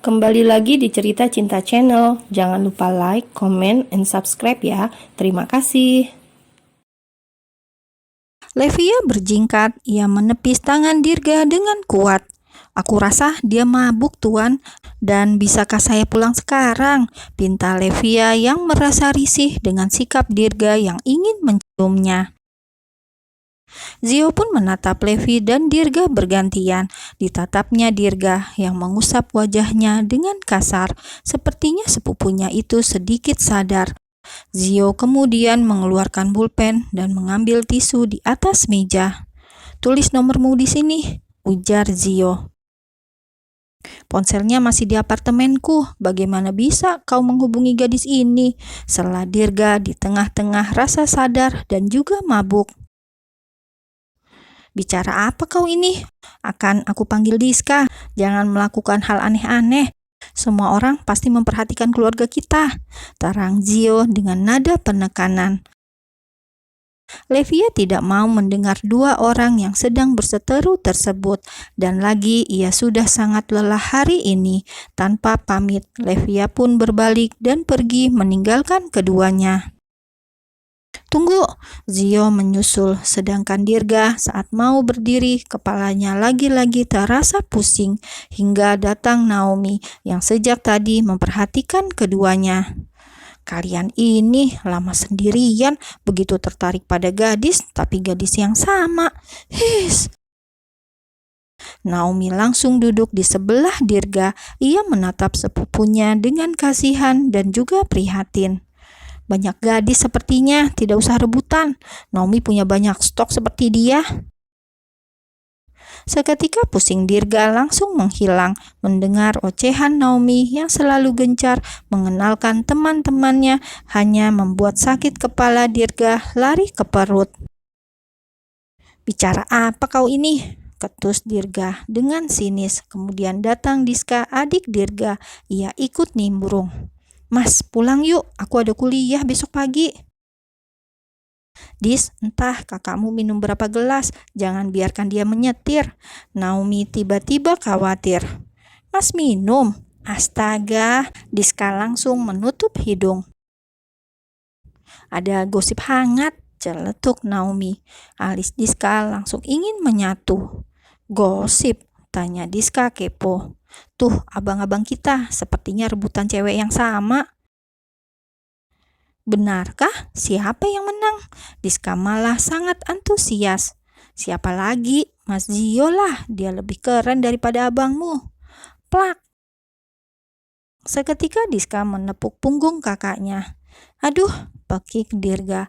Kembali lagi di Cerita Cinta Channel. Jangan lupa like, comment, and subscribe ya. Terima kasih. Levia berjingkat, ia menepis tangan Dirga dengan kuat. "Aku rasa dia mabuk, Tuan, dan bisakah saya pulang sekarang?" pinta Levia yang merasa risih dengan sikap Dirga yang ingin menciumnya. Zio pun menatap Levi dan Dirga bergantian. Ditatapnya Dirga yang mengusap wajahnya dengan kasar. Sepertinya sepupunya itu sedikit sadar. Zio kemudian mengeluarkan pulpen dan mengambil tisu di atas meja. "Tulis nomormu di sini," ujar Zio. "Ponselnya masih di apartemenku. Bagaimana bisa kau menghubungi gadis ini?" sela Dirga di tengah-tengah rasa sadar dan juga mabuk. "Bicara apa kau ini? Akan aku panggil Diska. Jangan melakukan hal aneh-aneh. Semua orang pasti memperhatikan keluarga kita," terang Zio dengan nada penekanan. Levia tidak mau mendengar dua orang yang sedang berseteru tersebut, dan lagi ia sudah sangat lelah hari ini. Tanpa pamit, Levia pun berbalik dan pergi meninggalkan keduanya. "Tunggu!" Zio menyusul, sedangkan Dirga saat mau berdiri, kepalanya lagi-lagi terasa pusing, hingga datang Naomi yang sejak tadi memperhatikan keduanya. "Kalian ini lama sendirian, begitu tertarik pada gadis, tapi gadis yang sama. His!" Naomi langsung duduk di sebelah Dirga. Ia menatap sepupunya dengan kasihan dan juga prihatin. "Banyak gadis sepertinya, tidak usah rebutan. Naomi punya banyak stok seperti dia." Seketika pusing Dirga langsung menghilang mendengar ocehan Naomi yang selalu gencar mengenalkan teman-temannya hanya membuat sakit kepala Dirga lari ke perut. "Bicara apa kau ini?" ketus Dirga dengan sinis. Kemudian datang Diska, adik Dirga. Ia ikut nimbrung. "Mas, pulang yuk, aku ada kuliah besok pagi." "Dis, entah kakakmu minum berapa gelas, jangan biarkan dia menyetir." Naomi tiba-tiba khawatir. "Mas minum? Astaga!" Diska langsung menutup hidung. "Ada gosip hangat," celetuk Naomi. Alis Diska langsung ingin menyatu. "Gosip?" tanya Diska kepo. "Tuh, abang-abang kita sepertinya rebutan cewek yang sama." "Benarkah? Siapa yang menang?" Diska malah sangat antusias. "Siapa lagi? Mas Zio lah, dia lebih keren daripada abangmu." Plak! Seketika Diska menepuk punggung kakaknya. "Aduh," pekik Dirga.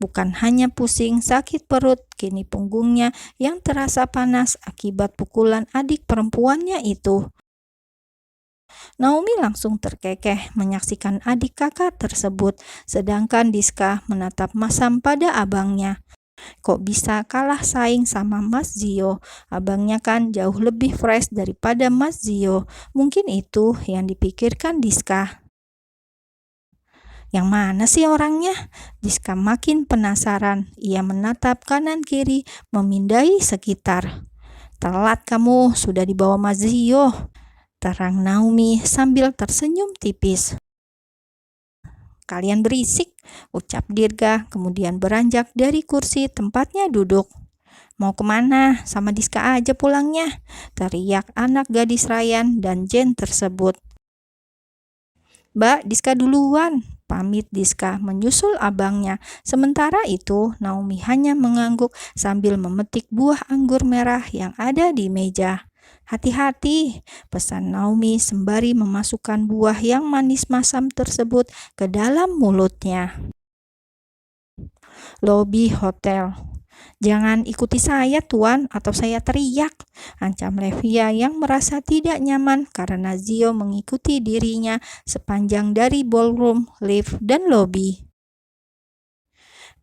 Bukan hanya pusing, sakit perut, kini punggungnya yang terasa panas akibat pukulan adik perempuannya itu. Naomi langsung terkekeh menyaksikan adik kakak tersebut, sedangkan Diska menatap masam pada abangnya. Kok bisa kalah saing sama Mas Zio? Abangnya kan jauh lebih fresh daripada Mas Zio. Mungkin itu yang dipikirkan Diska. "Yang mana sih orangnya?" Diska makin penasaran. Ia menatap kanan kiri, memindai sekitar. "Telat kamu, sudah dibawa Mas Zio," terang Naomi sambil tersenyum tipis. "Kalian berisik," ucap Dirga, kemudian beranjak dari kursi tempatnya duduk. "Mau kemana? Sama Diska aja pulangnya," teriak anak gadis Ryan dan Jen tersebut. "Mbak, Diska duluan," pamit Diska menyusul abangnya. Sementara itu, Naomi hanya mengangguk sambil memetik buah anggur merah yang ada di meja. "Hati-hati," pesan Naomi sembari memasukkan buah yang manis masam tersebut ke dalam mulutnya. Lobi hotel. "Jangan ikuti saya, Tuan, atau saya teriak," ancam Levia yang merasa tidak nyaman karena Zio mengikuti dirinya sepanjang dari ballroom, lift, dan lobi.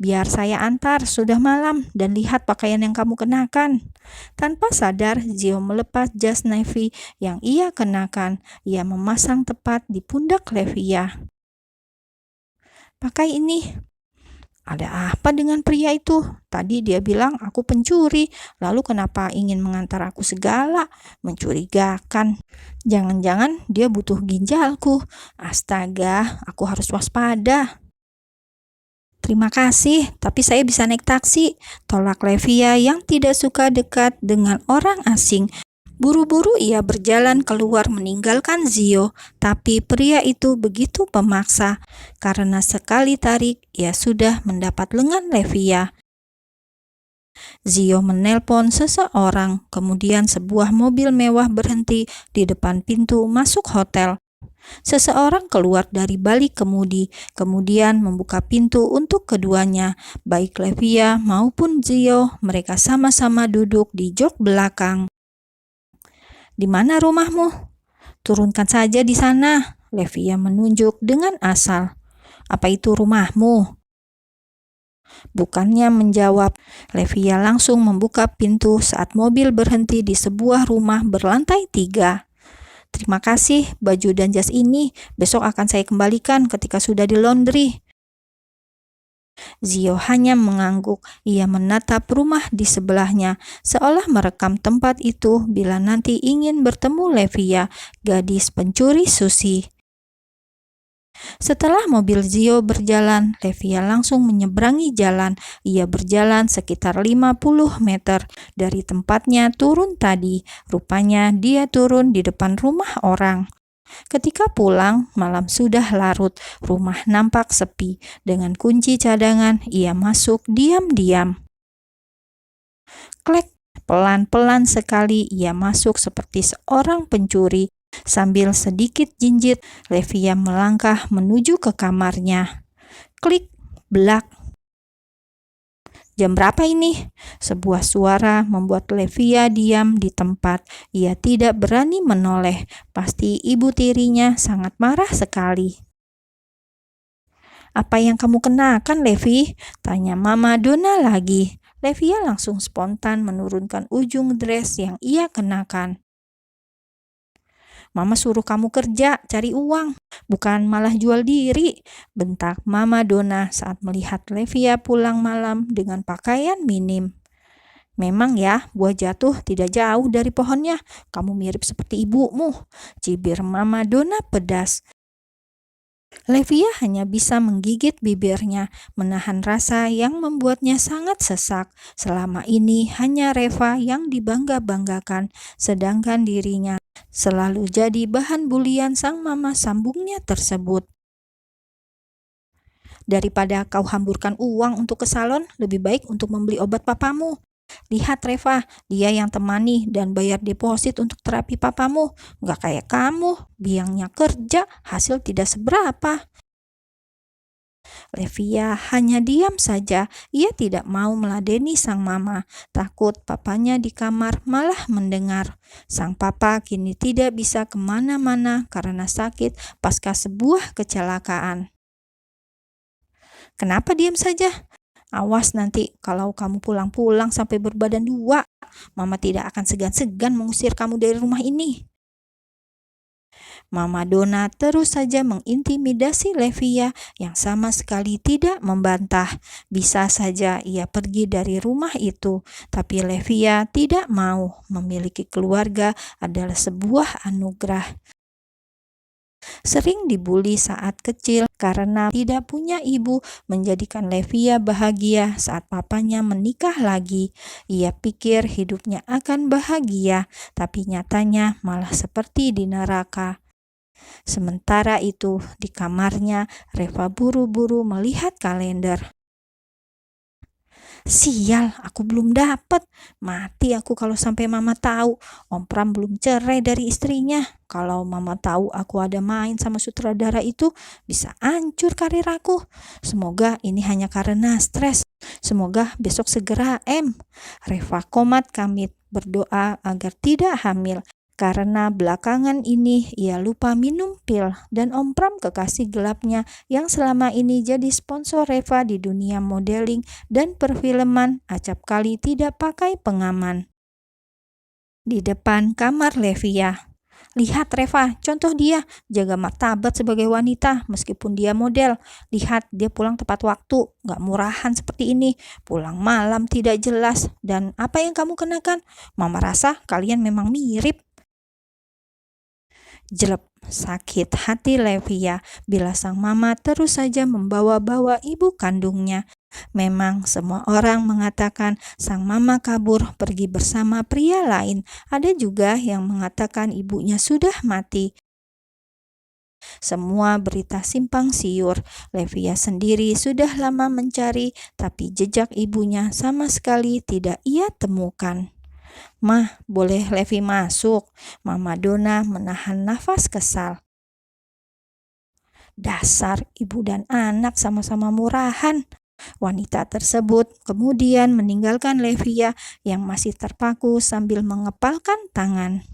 "Biar saya antar, sudah malam, dan lihat pakaian yang kamu kenakan." Tanpa sadar, Zio melepas jas navy yang ia kenakan. Ia memasang tepat di pundak Levia. "Pakai ini." Ada apa dengan pria itu? Tadi dia bilang aku pencuri, lalu kenapa ingin mengantar aku segala? Mencurigakan. Jangan-jangan dia butuh ginjalku. Astaga, aku harus waspada. Terima kasih, tapi saya bisa naik taksi. Tolak Levia yang tidak suka dekat dengan orang asing. Buru-buru ia berjalan keluar meninggalkan Zio, tapi pria itu begitu pemaksa. Karena sekali tarik, ia sudah mendapat lengan Levia. Zio menelpon seseorang, kemudian sebuah mobil mewah berhenti di depan pintu masuk hotel. Seseorang keluar dari balik kemudi, kemudian membuka pintu untuk keduanya. Baik Levia maupun Zio, mereka sama-sama duduk di jok belakang. Di mana rumahmu? Turunkan saja di sana, Levia menunjuk dengan asal. Apa itu rumahmu? Bukannya menjawab, Levia langsung membuka pintu saat mobil berhenti di sebuah rumah berlantai 3. Terima kasih, baju dan jas ini besok akan saya kembalikan ketika sudah di laundry. Zio hanya mengangguk. Ia menatap rumah di sebelahnya, seolah merekam tempat itu bila nanti ingin bertemu Levia, gadis pencuri sushi. Setelah mobil Zio berjalan, Levia langsung menyeberangi jalan. Ia berjalan sekitar 50 meter dari tempatnya turun tadi. Rupanya dia turun di depan rumah orang. Ketika pulang, malam sudah larut. Rumah nampak sepi. Dengan kunci cadangan, ia masuk diam-diam. Klek, pelan-pelan sekali ia masuk seperti seorang pencuri. Sambil sedikit jinjit, Levia melangkah menuju ke kamarnya. Klik, blak. Jam berapa ini? Sebuah suara membuat Levia diam di tempat. Ia tidak berani menoleh. Pasti ibu tirinya sangat marah sekali. Apa yang kamu kenakan, Levi? Tanya Mama Donna lagi. Levia langsung spontan menurunkan ujung dress yang ia kenakan. Mama suruh kamu kerja, cari uang, bukan malah jual diri, bentak Mama Donna saat melihat Levia pulang malam dengan pakaian minim. Memang ya, buah jatuh tidak jauh dari pohonnya. Kamu mirip seperti ibumu, cibir Mama Donna pedas. Levia hanya bisa menggigit bibirnya, menahan rasa yang membuatnya sangat sesak. Selama ini hanya Reva yang dibangga-banggakan, sedangkan dirinya selalu jadi bahan bulian sang mama sambungnya tersebut. Daripada kau hamburkan uang untuk ke salon, lebih baik untuk membeli obat papamu. Lihat Reva, dia yang temani dan bayar deposit untuk terapi papamu. Nggak kayak kamu, biangnya kerja, hasil tidak seberapa. Levia hanya diam saja. Ia tidak mau meladeni sang mama. Takut papanya di kamar malah mendengar. Sang papa kini tidak bisa kemana-mana karena sakit pasca sebuah kecelakaan. Kenapa diam saja? Awas nanti kalau kamu pulang-pulang sampai berbadan 2, Mama tidak akan segan-segan mengusir kamu dari rumah ini. Mama Donna terus saja mengintimidasi Levia yang sama sekali tidak membantah. Bisa saja ia pergi dari rumah itu, tapi Levia tidak mau. Memiliki keluarga adalah sebuah anugerah. Sering dibully saat kecil karena tidak punya ibu, menjadikan Levia bahagia saat papanya menikah lagi. Ia pikir hidupnya akan bahagia, tapi nyatanya malah seperti di neraka. Sementara itu, di kamarnya, Reva buru-buru melihat kalender. Sial, aku belum dapat. Mati aku kalau sampai mama tahu. Om Pram belum cerai dari istrinya. Kalau mama tahu aku ada main sama sutradara itu, bisa hancur karir aku. Semoga ini hanya karena stres. Semoga besok segera Reva komat kamit berdoa agar tidak hamil. Karena belakangan ini ia lupa minum pil dan Om Pram kekasih gelapnya yang selama ini jadi sponsor Reva di dunia modeling dan perfilman acap kali tidak pakai pengaman. Di depan kamar Levia, Lihat Reva, contoh dia, jaga martabat sebagai wanita meskipun dia model. Lihat dia pulang tepat waktu, gak murahan seperti ini, pulang malam tidak jelas. Dan apa yang kamu kenakan? Mama rasa kalian memang mirip. Jelek, sakit hati Levia bila sang mama terus saja membawa-bawa ibu kandungnya. Memang semua orang mengatakan sang mama kabur pergi bersama pria lain. Ada juga yang mengatakan ibunya sudah mati. Semua berita simpang siur. Levia sendiri sudah lama mencari, tapi jejak ibunya sama sekali tidak ia temukan. Mah, boleh Levi masuk? Mama Donna menahan nafas kesal. Dasar ibu dan anak sama-sama murahan. Wanita tersebut kemudian meninggalkan Levia yang masih terpaku sambil mengepalkan tangan.